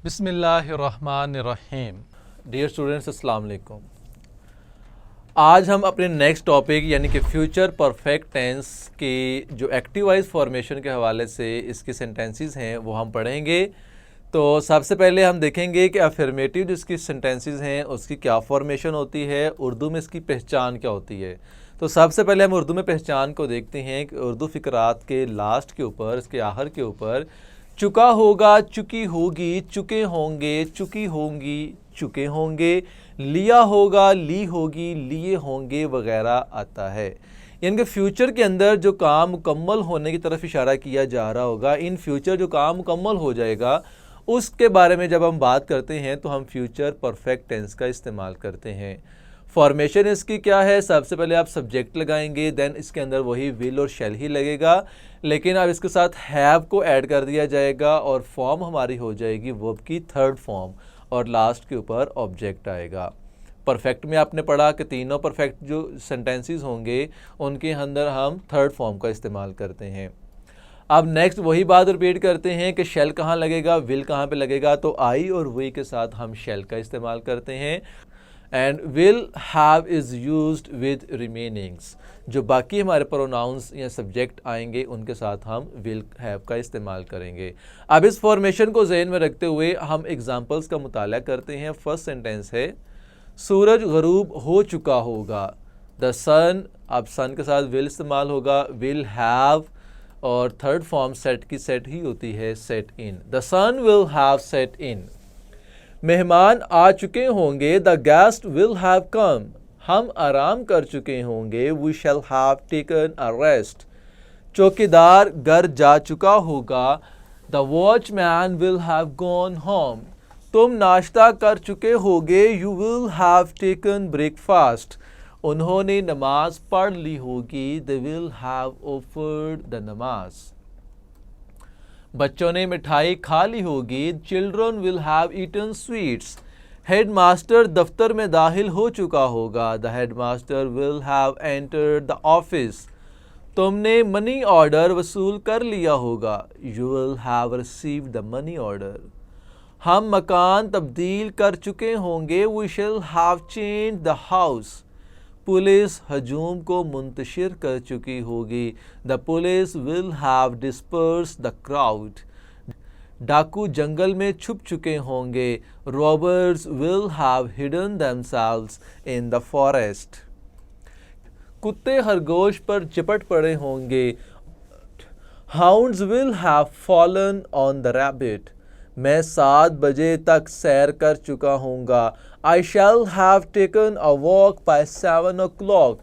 बिस्मिल्लाहिर्रहमानिर्रहीम। Dear students, अस्सलाम वालेकुम। आज हम अपने नेक्स्ट टॉपिक यानी कि फ्यूचर परफेक्ट टेंस की जो एक्टिव वॉइस फॉर्मेशन के हवाले से इसकी सेंटेंसेस हैं वो हम पढ़ेंगे। तो सबसे पहले हम देखेंगे कि अफर्मेटिव जिसकी सेंटेंसेस हैं उसकी क्या फॉर्मेशन होती है, उर्दू में इसकी पहचान क्या होती है। तो सबसे पहले हम उर्दू में पहचान को देखते हैं कि उर्दू फ़िक्रात के लास्ट के ऊपर, इसके आखिर के ऊपर चुका होगा, चुकी होगी, चुके होंगे, चुकी होंगी, चुके होंगे, लिया होगा, ली होगी, लिए होंगे वगैरह आता है। यानी कि फ्यूचर के अंदर जो काम मुकम्मल होने की तरफ इशारा किया जा रहा होगा, इन फ्यूचर जो काम मुकम्मल हो जाएगा उसके बारे में जब हम बात करते हैं तो हम फ्यूचर परफेक्ट टेंस का इस्तेमाल करते हैं। फॉर्मेशन इसकी क्या है, सबसे पहले आप सब्जेक्ट लगाएंगे, देन इसके अंदर वही विल और शैल ही लगेगा, लेकिन अब इसके साथ हैव को ऐड कर दिया जाएगा और फॉर्म हमारी हो जाएगी वर्ब की थर्ड फॉर्म और लास्ट के ऊपर ऑब्जेक्ट आएगा। परफेक्ट में आपने पढ़ा कि तीनों परफेक्ट जो सेंटेंसेस होंगे उनके अंदर हम थर्ड फॉर्म का इस्तेमाल करते हैं। अब नेक्स्ट वही बात रिपीट करते हैं कि शेल कहाँ लगेगा, विल कहाँ पे लगेगा। तो आई और वी के साथ हम शेल का इस्तेमाल करते हैं। And will have is used with remainings, जो बाकी हमारे प्रोनाउंस या सब्जेक्ट आएंगे उनके साथ हम विल हैव का इस्तेमाल करेंगे। अब इस फॉर्मेशन को जहन में रखते हुए हम एग्जांपल्स का मुताला करते हैं। फर्स्ट सेंटेंस है सूरज गरूब हो चुका होगा। द सन, अब सन के साथ विल इस्तेमाल होगा, विल हैव और थर्ड फॉर्म सेट की सेट ही होती है, set in. The sun will have set in. मेहमान आ चुके होंगे, the guest will have come. हम आराम कर चुके होंगे, we shall have taken a rest. चौकीदार घर जा चुका होगा, the watchman will have gone home. तुम नाश्ता कर चुके होगे, you will have taken breakfast. उन्होंने नमाज पढ़ ली होगी, they will have offered the namaz. बच्चों ने मिठाई खा ली होगी, children will have eaten sweets. Headmaster दफ्तर में दाखिल हो चुका होगा, the headmaster will have entered the office. तुमने मनी ऑर्डर वसूल कर लिया होगा, you will have received the money order. हम मकान तब्दील कर चुके होंगे, we shall have changed the house. Police हजूम को मुंतशिर कर चुकी होगी, the police will have dispersed the crowd. डाकू जंगल में छुप चुके होंगे, robbers will have hidden themselves in the forest. कुत्ते खरगोश पर चिपट पड़े होंगे, hounds will have fallen on the rabbit. मैं 7 बजे तक सैर कर चुका हूँगा, I shall have taken a walk by 7 o'clock।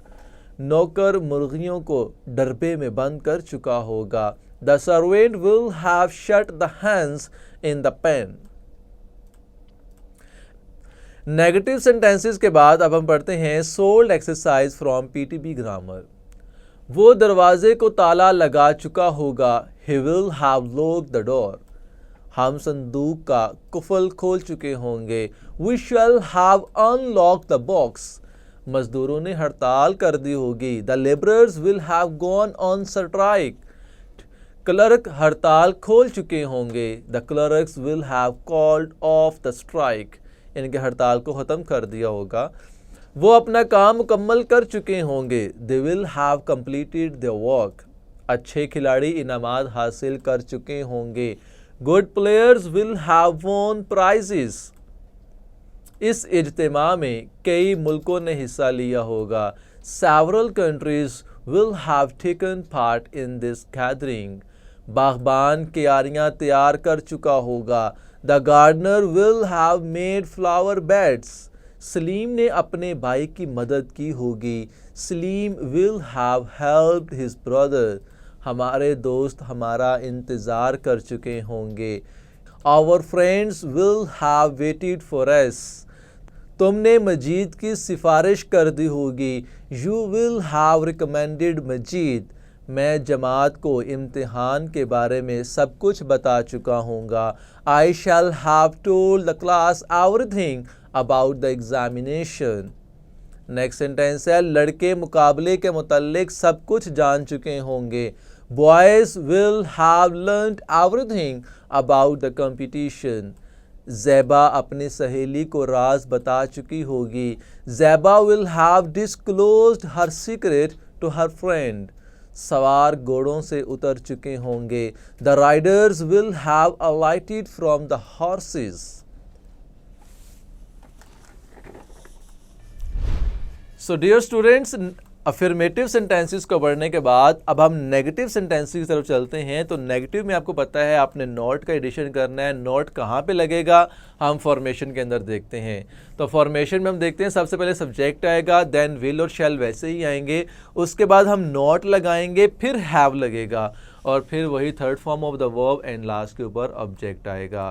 नौकर मुर्गियों को डरबे में बंद कर चुका होगा, the servant will have shut the hands in the pen. Negative sentences के बाद अब हम पढ़ते हैं solved exercise from PTB grammar. वो दरवाजे को ताला लगा चुका होगा, he will have locked the door. हम संदूक का कुफल खोल चुके होंगे, we shall have unlocked the box. मजदूरों ने हड़ताल कर दी होगी, the labourers will have gone on strike. Clerk हड़ताल खोल चुके होंगे, the clerks will have called off the strike. इनके हड़ताल को ख़त्म कर दिया होगा। वो अपना काम मुकम्मल कर चुके होंगे, they will have completed their work. अच्छे खिलाड़ी इनामात हासिल कर चुके होंगे, good players will have won prizes. इस इज्तिमा में कई मुल्कों ने हिस्सा लिया होगा, several countries will have taken part in this gathering. बागबान क्यारियां तैयार कर चुका होगा, the gardener will have made flower beds. Salim ने अपने भाई की मदद की होगी, Salim will have helped his brother. हमारे दोस्त हमारा इंतज़ार कर चुके होंगे, our friends will have waited for us. तुमने मजीद की सिफारिश कर दी होगी, you will have recommended Majeed. मैं जमात को इम्तिहान के बारे में सब कुछ बता चुका हूँगा, I shall have told the class everything about the examination. Next sentence है लड़के मुकाबले के मुतल्लिक सब कुछ जान चुके होंगे, boys will have learned everything about the competition. Zaiba अपनी सहेली को राज बता चुकी होगी। Zaiba will have disclosed her secret to her friend. सवार घोड़ों से उतर चुके होंगे। The riders will have alighted from the horses. So dear students, affirmative sentences को पढ़ने के बाद अब हम नेगेटिव सेंटेंसेस की तरफ चलते हैं। तो नेगेटिव में आपको पता है आपने नॉट का एडिशन करना है। नॉट कहाँ पे लगेगा हम फॉर्मेशन के अंदर देखते हैं। तो फॉर्मेशन में हम देखते हैं सबसे पहले सब्जेक्ट आएगा, देन विल और शैल वैसे ही आएंगे, उसके बाद हम नॉट लगाएंगे, फिर हैव लगेगा और फिर वही third form of the verb and last के ऊपर ऑब्जेक्ट आएगा।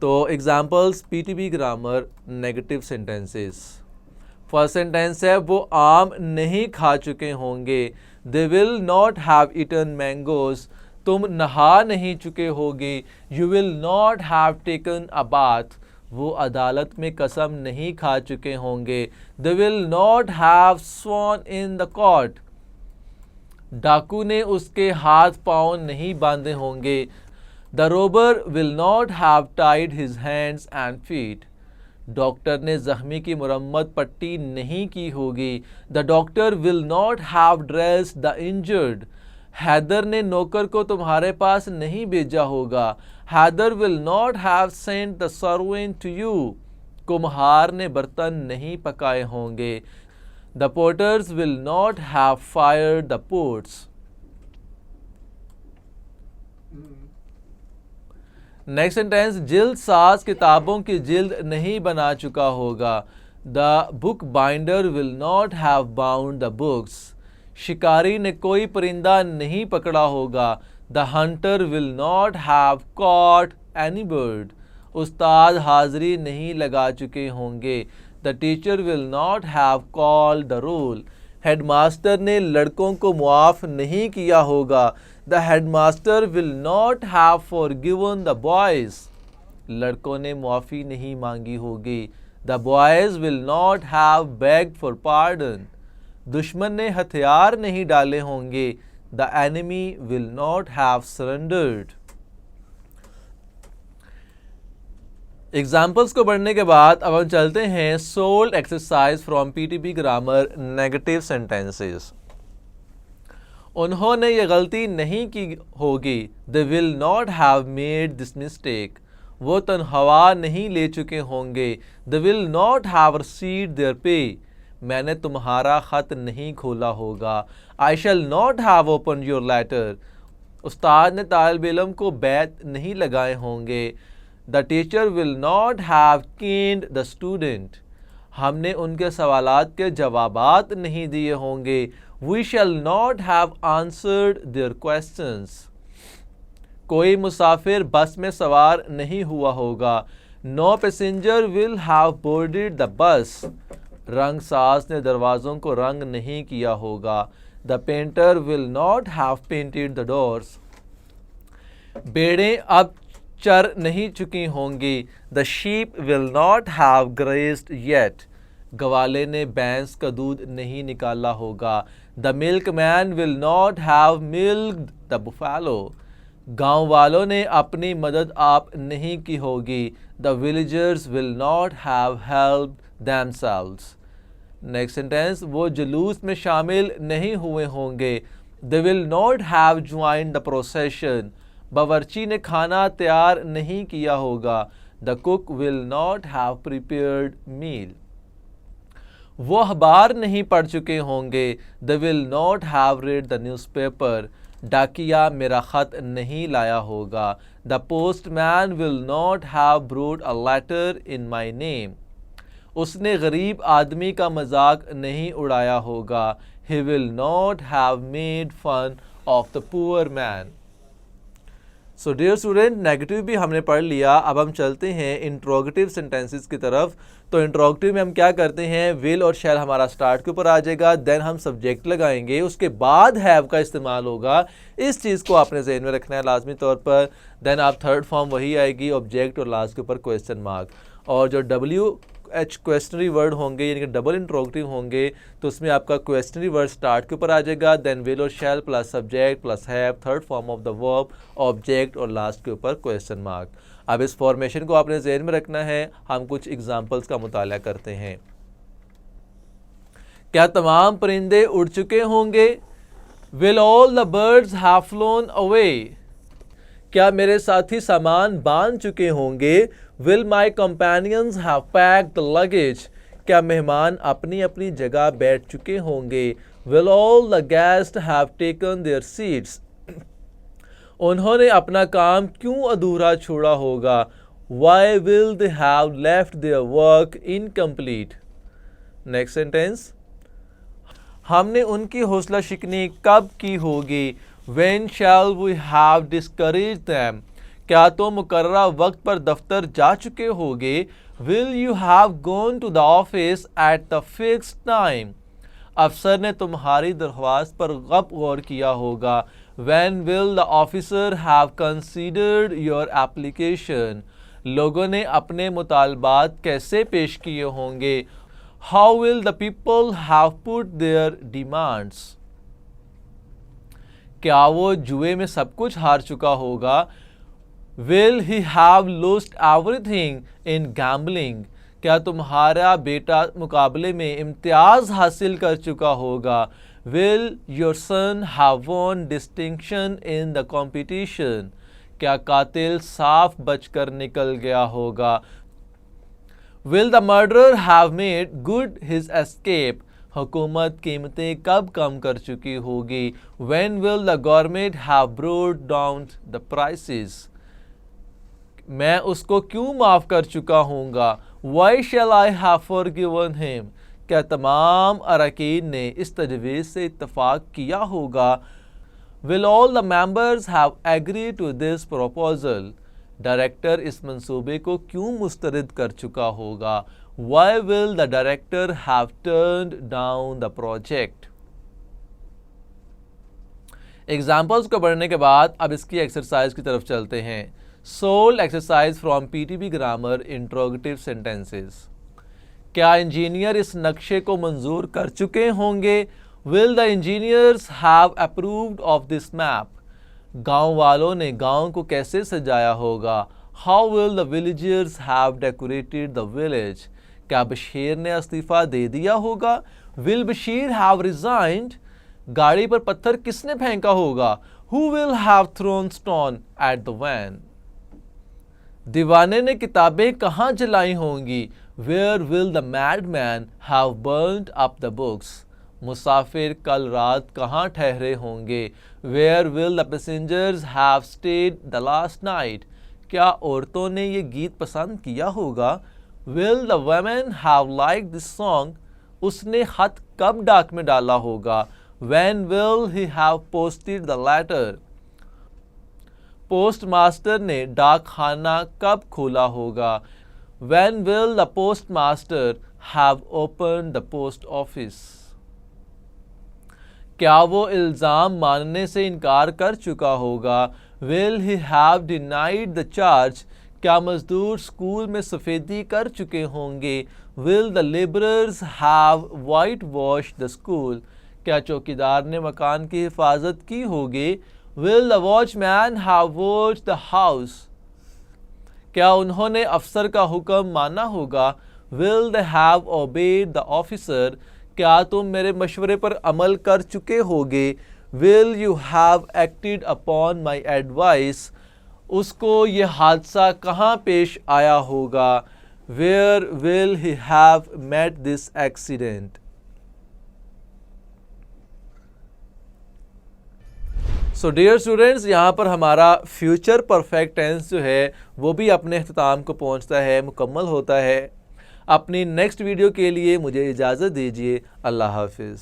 तो examples PTB grammar negative sentences. First sentence है वो आम नहीं खा चुके होंगे। They will not have eaten mangoes. तुम नहा नहीं चुके होगे। You will not have taken a bath. वो अदालत में कसम नहीं खा चुके होंगे। They will not have sworn in the court. डाकू ने उसके हाथ पांव नहीं बांधे होंगे। The robber will not have tied his hands and feet. Doctor ने जख्मी की मुरम्मत पट्टी नहीं की होगी। The doctor will not have dressed the injured. Haider ने नौकर को तुम्हारे पास नहीं भेजा होगा। Haider will not have sent the servant to you. कुम्हार ने बर्तन नहीं पकाए होंगे। The porters will not have fired the pots. Next sentence, जिल्द साज किताबों की जिल्द नहीं बना चुका होगा। The book binder will not have bound the books. शिकारी ने कोई परिंदा नहीं पकड़ा होगा। The hunter will not have caught any bird. उस्ताद हाजिरी नहीं लगा चुके होंगे। The teacher will not have called the roll. Headmaster ने लड़कों को मुआफ़ नहीं किया होगा। The headmaster will not have forgiven the boys. लड़कों ने मुआफ़ी नहीं मांगी होगी। The boys will not have begged for pardon. दुश्मन ने हथियार नहीं डाले होंगे। The enemy will not have surrendered. Examples को पढ़ने के बाद अब हम चलते हैं solved exercise from PTB grammar negative sentences. उन्होंने ये गलती नहीं की होगी। They will not have made this mistake. वो तनख्वाह नहीं ले चुके होंगे। They will not have received their pay. मैंने तुम्हारा ख़त नहीं खोला होगा। I shall not have open your letter. उस्ताद ने तालिब इल्म को बैत नहीं लगाए होंगे। The teacher will not have caned the student. हमने उनके सवालात के जवाबात नहीं दिए होंगे। We shall not have answered their questions. कोई मुसाफिर बस में सवार नहीं हुआ होगा। No passenger will have boarded the bus. रंग साज ने दरवाज़ों को रंग नहीं किया होगा। The painter will not have painted the doors. भेड़ें अब चर नहीं चुकी होंगी। The sheep will not have grazed yet. गवाले ने भैंस का दूध नहीं निकाला होगा। The milkman will not have milked the buffalo. गाँव वालों ने अपनी मदद आप नहीं की होगी। The villagers will not have helped themselves. Next sentence, वो जुलूस में शामिल नहीं हुए होंगे। They will not have joined the procession. बावर्ची ने खाना तैयार नहीं किया होगा। The cook will not have prepared meal. वो अखबार नहीं पढ़ चुके होंगे। They will not have read the newspaper. डाकिया मेरा ख़त नहीं लाया होगा। The postman will not have brought a letter in my name. उसने गरीब आदमी का मजाक नहीं उड़ाया होगा। He will not have made fun of the poor man. So dear student, negative भी हमने पढ़ लिया। अब हम चलते हैं इंट्रोगेटिव सेंटेंसेस की तरफ। तो इंट्रोगेटिव में हम क्या करते हैं, विल और शैल हमारा स्टार्ट के ऊपर आ जाएगा, देन हम सब्जेक्ट लगाएंगे, उसके बाद हैव का इस्तेमाल होगा। इस चीज़ को आपने ज़हन में रखना है लाजमी तौर पर। देन आप थर्ड फॉर्म वही आएगी, ऑब्जेक्ट, और लास्ट के ऊपर क्वेश्चन मार्क। और जो डब्ल्यू क्वेश्चनरी वर्ड होंगे यानी कि डबल इंट्रोगेटिव होंगे तो उसमें आपका क्वेश्चनरी वर्ड स्टार्ट के ऊपर आ जाएगा, देन विल और शैल plus subject plus have, third form of the verb, object और लास्ट के ऊपर क्वेश्चन मार्क। अब इस फॉर्मेशन को आपने ज़हन में रखना है। हम कुछ एग्जांपल्स का मुताला करते हैं। क्या तमाम परिंदे उड़ चुके होंगे? Will all the birds have flown away? क्या मेरे साथी सामान बांध चुके होंगे? Will my companions have packed the luggage? क्या मेहमान अपनी अपनी जगह बैठ चुके होंगे? Will all the guest have taken their seats? उन्होंने अपना काम क्यों अधूरा छोड़ा होगा? Why will they have left their work incomplete? Next sentence, हमने उनकी हौसला शिकनी कब की होगी? When shall we have discouraged them? क्या तुम मुकर्ररा वक्त पर दफ्तर जा चुके होगे? Will you have gone to the office at the fixed time? अफसर ने तुम्हारी दरख्वास्त पर गौर किया होगा। When will the officer have considered your application? लोगों ने अपने मुतालबात कैसे पेश किए होंगे? How will the people have put their demands? क्या वो जुए में सब कुछ हार चुका होगा? Will he have lost everything in gambling? क्या तुम्हारा बेटा मुकाबले में इम्तियाज़ हासिल कर चुका होगा? Will your son have won distinction in the competition? क्या कातिल साफ बचकर निकल गया होगा? Will the murderer have made good his escape? हुकूमत कीमतें कब कम कर चुकी होगी? When will the government have brought down the prices? मैं उसको क्यों माफ़ कर चुका हूँगा? Why shall I have forgiven him? क्या तमाम अरकान ने इस तजवीज़ से इत्तफ़ाक़ किया होगा? Will all the members have agreed to this proposal? Director इस मंसूबे को क्यों मुस्तरद कर चुका होगा? Why will the director have turned down the project? Examples को पढ़ने के बाद अब इसकी एक्सरसाइज की तरफ चलते हैं। Solved exercise from PTB grammar interrogative sentences. क्या इंजीनियर इस नक्शे को मंजूर कर चुके होंगे? Will the engineers have approved of this map? गांव वालों ने गांव को कैसे सजाया होगा? How will the villagers have decorated the village? क्या बशीर ने इस्तीफ़ा दे दिया होगा? Will Bashir have resigned? गाड़ी पर पत्थर किसने फेंका होगा? Who will have thrown stone at the van? दीवाने ने किताबें कहाँ जलाई होंगी? Where will the madman have burnt up the books? मुसाफिर कल रात कहाँ ठहरे होंगे? Where will the passengers have stayed the last night? क्या औरतों ने ये गीत पसंद किया होगा? Will the women have liked this song? उसने खत कब डाक में डाला होगा? When will he have posted the letter? Post master ने डाक खाना कब खोला होगा? When will the postmaster have opened the post office? क्या वो इल्ज़ाम मानने से इनकार कर चुका होगा? Will he have denied the charge? क्या मजदूर स्कूल में सफ़ेदी कर चुके होंगे? Will the laborers have whitewashed the school? क्या चौकीदार ने मकान की हिफाजत की होगी? Will the watchman have watched the house? क्या उन्होंने अफसर का हुक्म माना होगा? Will they have obeyed the officer? क्या तुम मेरे मशवरे पर अमल कर चुके होगे? Will you have acted upon my advice? उसको ये हादसा कहाँ पेश आया होगा? Where will he have met this accident? So dear students, यहाँ पर हमारा फ्यूचर परफेक्ट टेंस जो है वो भी अपने अख्ताम को पहुँचता है, मुकम्मल होता है। अपनी नेक्स्ट वीडियो के लिए मुझे इजाज़त दीजिए। अल्लाह हाफिज़।